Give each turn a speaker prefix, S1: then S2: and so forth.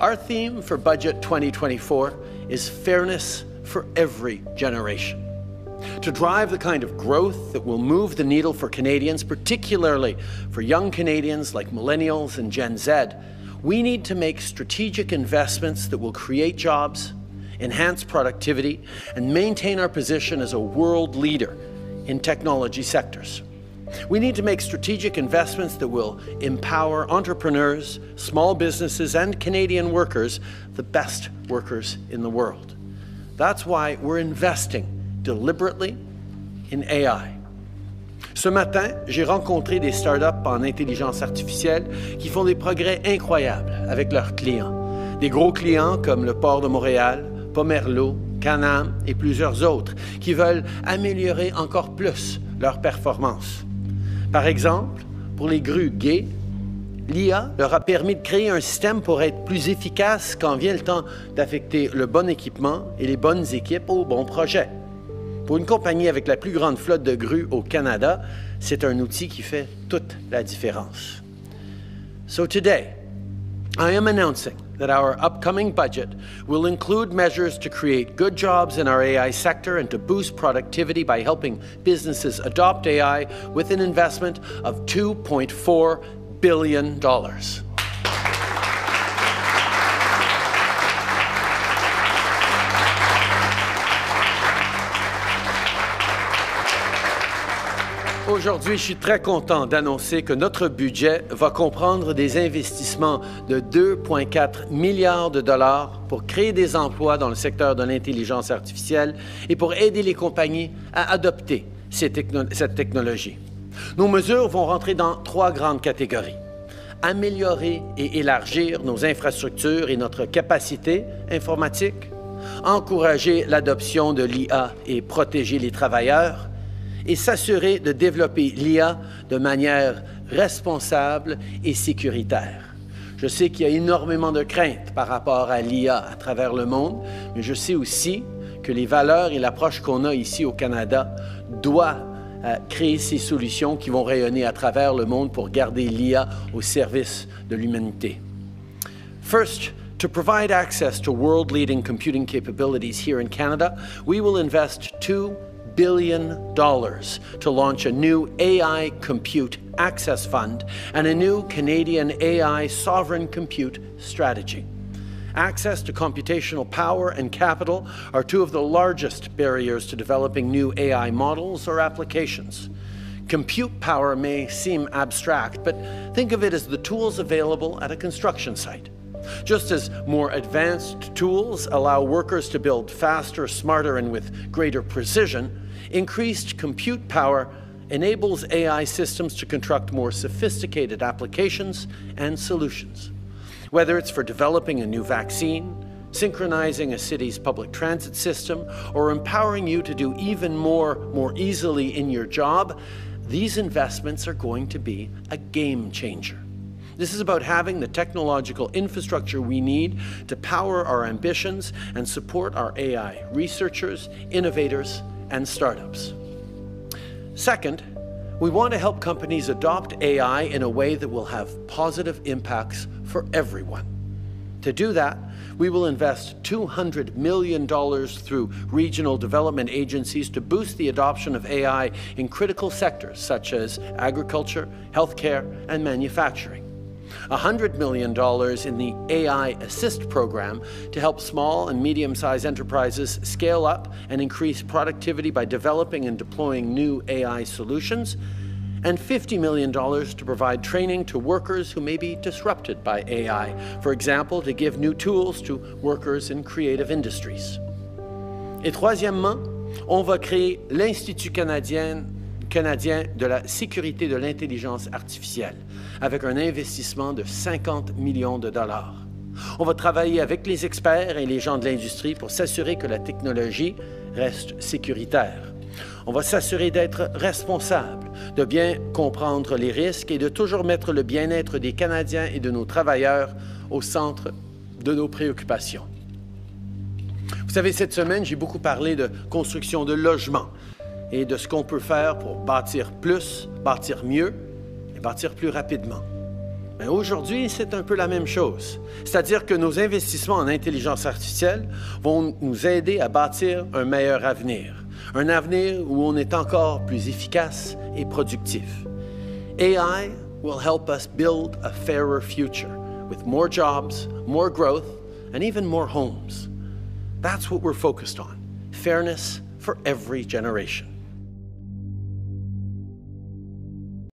S1: Our theme for Budget 2024 is fairness for every generation. To drive the kind of growth that will move the needle for Canadians, particularly for young Canadians like millennials and Gen Z, we need to make strategic investments that will create jobs, enhance productivity, and maintain our position as a world leader in technology sectors. We need to make strategic investments that will empower entrepreneurs, small businesses, and Canadian workers, the best workers in the world. That's why we're investing deliberately in AI. Ce matin, j'ai rencontré des startups en intelligence artificielle qui font des progrès incroyables avec leurs clients. Des gros clients comme le Port de Montréal, Pomerleau, Can-Am et plusieurs autres qui veulent améliorer encore plus leur performance. Par exemple, pour les grues Gay, l'IA leur a permis de créer un système pour être plus efficace quand vient le temps d'affecter le bon équipement et les bonnes équipes au bon projet. Pour une compagnie avec la plus grande flotte de grues au Canada, c'est un outil qui fait toute la différence. So today, I am announcing that our upcoming budget will include measures to create good jobs in our AI sector and to boost productivity by helping businesses adopt AI with an investment of $2.4 billion. Aujourd'hui, je suis très content d'annoncer que notre budget va comprendre des investissements de 2,4 milliards de dollars pour créer des emplois dans le secteur de l'intelligence artificielle et pour aider les compagnies à adopter cette technologie. Nos mesures vont rentrer dans 3 grandes catégories. Améliorer et élargir nos infrastructures et notre capacité informatique, encourager l'adoption de l'IA et protéger les travailleurs, et s'assurer de développer l'IA de manière responsable et sécuritaire. Je sais qu'il y a énormément de craintes par rapport à l'IA à travers le monde, mais je sais aussi que les valeurs et l'approche qu'on a ici au Canada doivent créer ces solutions qui vont rayonner à travers le monde pour garder l'IA au service de l'humanité. First, to provide access to world-leading computing capabilities here in Canada, we will invest $2 billion to launch a new AI Compute Access Fund and a new Canadian AI Sovereign Compute Strategy. Access to computational power and capital are 2 of the largest barriers to developing new AI models or applications. Compute power may seem abstract, but think of it as the tools available at a construction site. Just as more advanced tools allow workers to build faster, smarter, and with greater precision, increased compute power enables AI systems to construct more sophisticated applications and solutions. Whether it's for developing a new vaccine, synchronizing a city's public transit system, or empowering you to do even more easily in your job, these investments are going to be a game changer. This is about having the technological infrastructure we need to power our ambitions and support our AI researchers, innovators, and startups. Second, we want to help companies adopt AI in a way that will have positive impacts for everyone. To do that, we will invest $200 million through regional development agencies to boost the adoption of AI in critical sectors such as agriculture, healthcare, and manufacturing. $100 million in the AI Assist program to help small and medium-sized enterprises scale up and increase productivity by developing and deploying new AI solutions, and $50 million to provide training to workers who may be disrupted by AI, for example, to give new tools to workers in creative industries. Et troisièmement, on va créer l'Institut canadien de la sécurité de l'intelligence artificielle, avec un investissement de 50 millions de dollars. On va travailler avec les experts et les gens de l'industrie pour s'assurer que la technologie reste sécuritaire. On va s'assurer d'être responsable, de bien comprendre les risques et de toujours mettre le bien-être des Canadiens et de nos travailleurs au centre de nos préoccupations. Vous savez, cette semaine, j'ai beaucoup parlé de construction de logements et de ce qu'on peut faire pour bâtir plus, bâtir mieux et bâtir plus rapidement. Mais aujourd'hui, c'est un peu la même chose. C'est-à-dire que nos investissements en intelligence artificielle vont nous aider à bâtir un meilleur avenir. Un avenir où on est encore plus efficace et productif. AI will help us build a fairer future with more jobs, more growth, and even more homes. That's what we're focused on. Fairness for every generation.